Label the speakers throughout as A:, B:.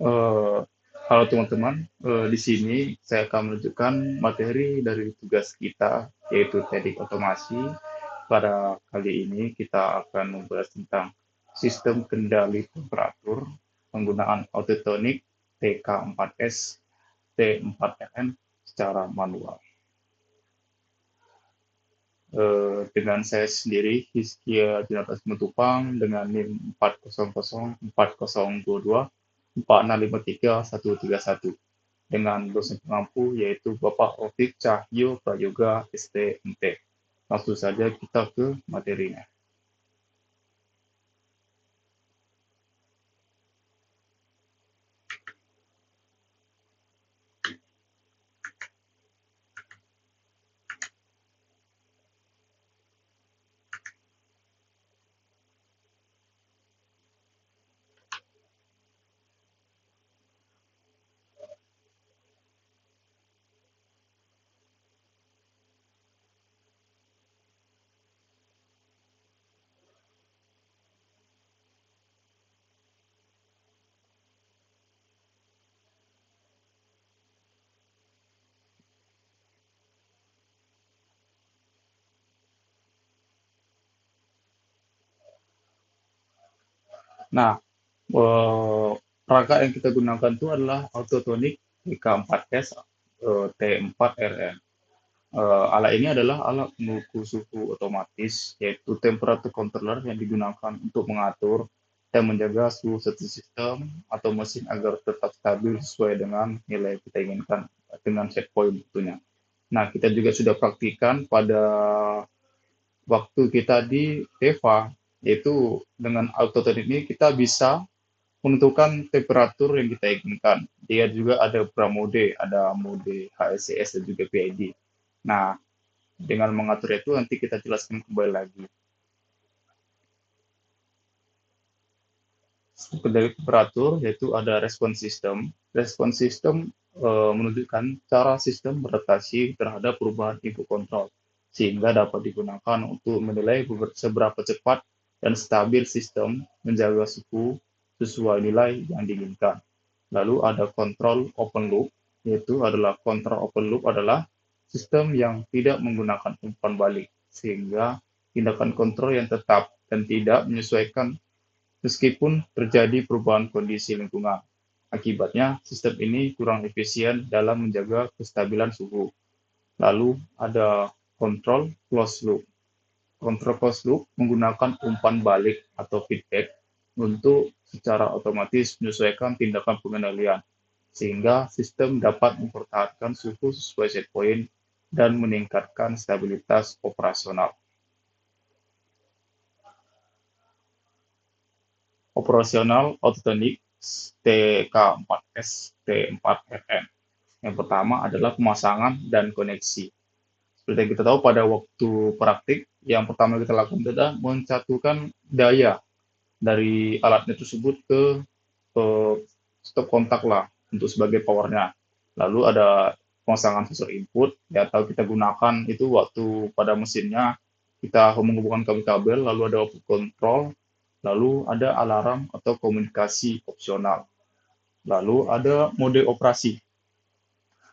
A: Eh, Halo teman-teman, di sini saya akan menunjukkan materi dari tugas kita, yaitu teknik otomasi. Pada kali ini kita akan membahas tentang sistem kendali temperatur penggunaan autotronik TK4S T4RN secara manual. Dengan saya sendiri, Hizkia Jonathan Simatupang dengan NIM 4004042 4653 131 dengan dosen pengampu yaitu Bapak Rofik Cahyo Prayoga STMT. Langsung saja kita ke materinya. Nah, perangkat yang kita gunakan itu adalah Autotronic TK4S T4RN. Alat ini adalah alat pengukur suhu otomatis, yaitu temperature controller yang digunakan untuk mengatur dan menjaga suhu satu sistem atau mesin agar tetap stabil sesuai dengan nilai yang kita inginkan dengan set point tentunya. Nah, kita juga sudah praktikan pada waktu kita di EVA, yaitu dengan autotune ini kita bisa menentukan temperatur yang kita inginkan. Dia juga ada beberapa mode, ada mode HSCS dan juga PID. Nah, dengan mengatur itu nanti kita jelaskan kembali lagi. Dari temperatur yaitu ada respon sistem. Respon sistem menunjukkan cara sistem beradaptasi terhadap perubahan input kontrol sehingga dapat digunakan untuk menilai seberapa cepat dan stabil sistem menjaga suhu sesuai nilai yang diinginkan. Lalu ada kontrol open loop, yaitu adalah kontrol open loop adalah sistem yang tidak menggunakan umpan balik sehingga tindakan kontrol yang tetap dan tidak menyesuaikan meskipun terjadi perubahan kondisi lingkungan. Akibatnya, sistem ini kurang efisien dalam menjaga kestabilan suhu. Lalu ada kontrol closed loop. Kontrol closed loop menggunakan umpan balik atau feedback untuk secara otomatis menyesuaikan tindakan pengendalian, sehingga sistem dapat mempertahankan suhu sesuai set point dan meningkatkan stabilitas operasional. Operasional autotonik TK4S T4RN. Yang pertama adalah pemasangan dan koneksi. Seperti yang kita tahu pada waktu praktik, yang pertama kita lakukan adalah mencatukan daya dari alatnya tersebut ke stop kontak lah untuk sebagai powernya. Lalu ada pemasangan sensor input, ya atau kita gunakan itu waktu pada mesinnya kita menghubungkan kabel-kabel, lalu ada output control, lalu ada alarm atau komunikasi opsional, lalu ada mode operasi.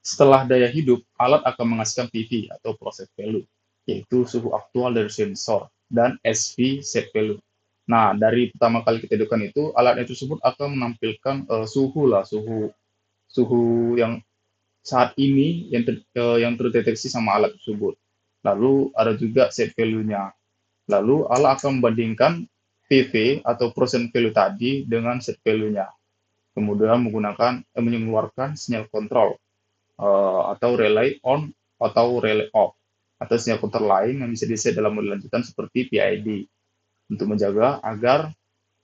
A: Setelah daya hidup, alat akan menghasilkan PV atau process value, yaitu suhu aktual dari sensor, dan SV set value. Nah, dari pertama kali kita hidupkan itu, alat tersebut akan menampilkan suhu lah, suhu suhu yang saat ini yang terdeteksi sama alat tersebut. Lalu ada juga set value-nya. Lalu alat akan membandingkan PV atau percent value tadi dengan set value-nya. Kemudian mengeluarkan sinyal kontrol atau relay on atau relay off atau sinyal kontrol lain yang bisa di-set dalam mode lanjutan seperti PID untuk menjaga agar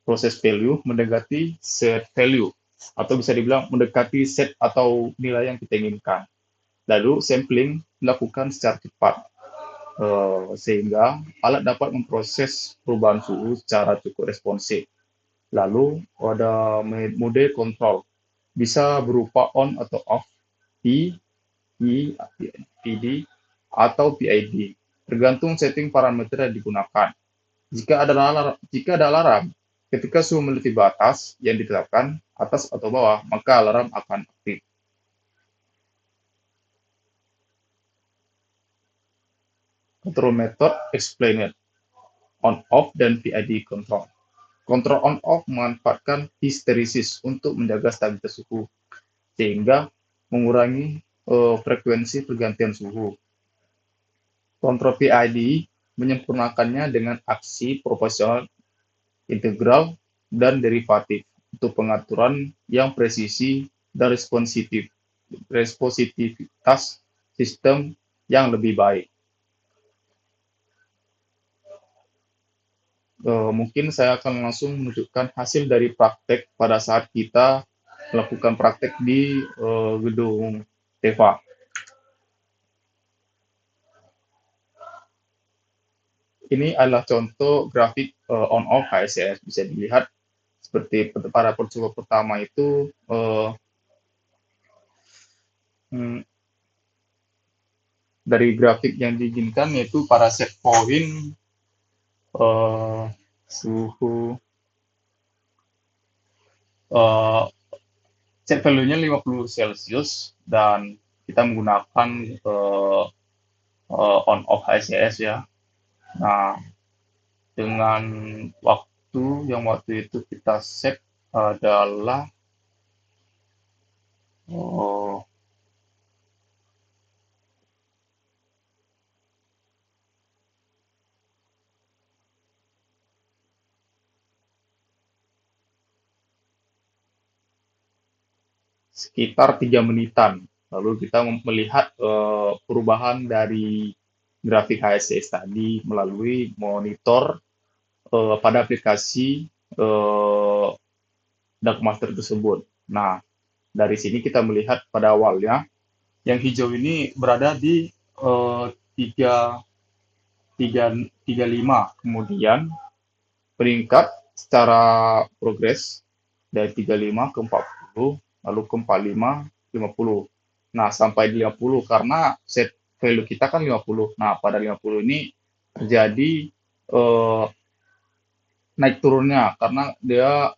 A: proses value mendekati set value atau bisa dibilang mendekati set atau nilai yang kita inginkan. Lalu sampling dilakukan secara cepat sehingga alat dapat memproses perubahan suhu secara cukup responsif. Lalu ada mode kontrol bisa berupa on atau off, P, I, PD, atau PID, tergantung setting parameter yang digunakan. Jika ada alarm Ketika suhu melebihi batas yang ditetapkan, atas atau bawah, maka alarm akan aktif. Control method explained, on-off dan PID control. Kontrol on-off memanfaatkan histeresis untuk menjaga stabilitas suhu, sehingga mengurangi frekuensi pergantian suhu. Kontrol PID menyempurnakannya dengan aksi proporsional, integral, dan derivatif untuk pengaturan yang presisi dan responsivitas sistem yang lebih baik. Mungkin saya akan langsung menunjukkan hasil dari praktek pada saat kita melakukan praktek di gedung TEVA. Ini adalah contoh grafik on-off HSCS. Bisa dilihat seperti pada percoba pertama itu hmm, dari grafik yang diinginkan yaitu pada set point suhu set value-nya 50 Celcius dan kita menggunakan on off HCS ya. Nah, dengan waktu itu kita set adalah sekitar 3 menitan. Lalu kita melihat perubahan dari grafik HSCS tadi melalui monitor pada aplikasi Darkmaster tersebut. Nah, dari sini kita melihat pada awalnya yang hijau ini berada di 3 lima, kemudian meningkat secara progres dari 35 ke 40, lalu ke 45, 50. Nah, sampai di 50 karena set value kita kan 50. Nah, pada 50 ini terjadi eh, naik turunnya karena dia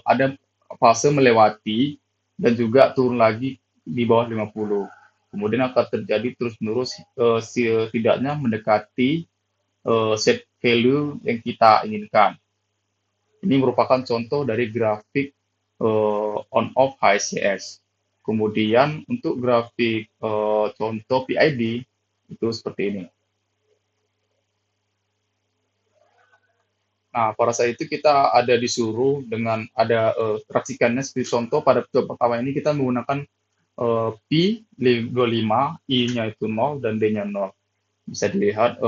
A: ada fase melewati dan juga turun lagi di bawah 50. Kemudian akan terjadi terus-menerus setidaknya mendekati set value yang kita inginkan. Ini merupakan contoh dari grafik on-off HSCS. Kemudian untuk grafik contoh PID itu seperti ini. Nah, pada saat itu kita ada disuruh dengan ada racikannya seperti contoh pada percobaan pertama ini kita menggunakan Pi 25, I-nya itu 0 dan D-nya 0. Bisa dilihat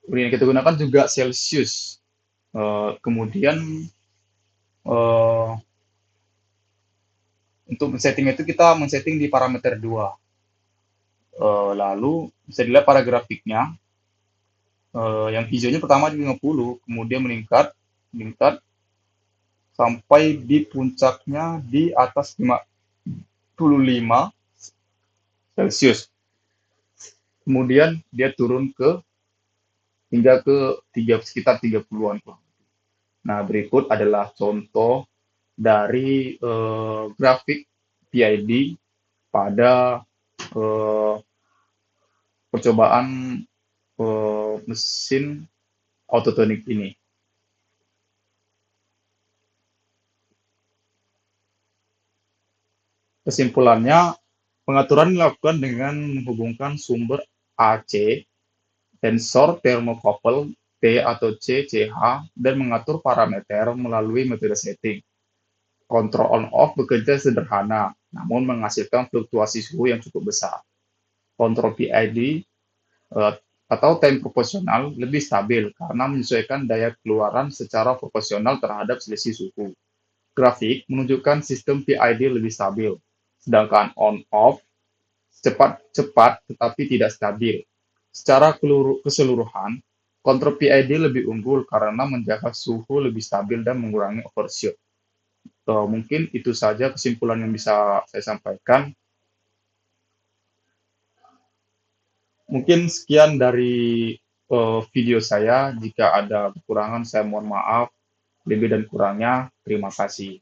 A: yang kita gunakan juga Celsius. Kemudian eh, untuk men-setting itu kita men-setting di parameter 2. Lalu bisa dilihat pada grafiknya yang hijaunya pertama di 50, kemudian meningkat meningkat sampai di puncaknya di atas 55 Celcius. Kemudian dia turun ke hingga ke sekitar 30-an. Nah, berikut adalah contoh dari grafik PID pada percobaan mesin autotonik ini. Kesimpulannya, pengaturan dilakukan dengan menghubungkan sumber AC, sensor thermocouple T atau C, CH, dan mengatur parameter melalui metode setting. Kontrol on-off bekerja sederhana, namun menghasilkan fluktuasi suhu yang cukup besar. Kontrol PID atau time proporsional lebih stabil karena menyesuaikan daya keluaran secara proporsional terhadap selisih suhu. Grafik menunjukkan sistem PID lebih stabil, sedangkan on-off cepat tetapi tidak stabil. Secara keseluruhan, kontrol PID lebih unggul karena menjaga suhu lebih stabil dan mengurangi overshoot. Mungkin itu saja kesimpulan yang bisa saya sampaikan. Mungkin sekian dari video saya. Jika ada kekurangan, saya mohon maaf. Lebih dan kurangnya, terima kasih.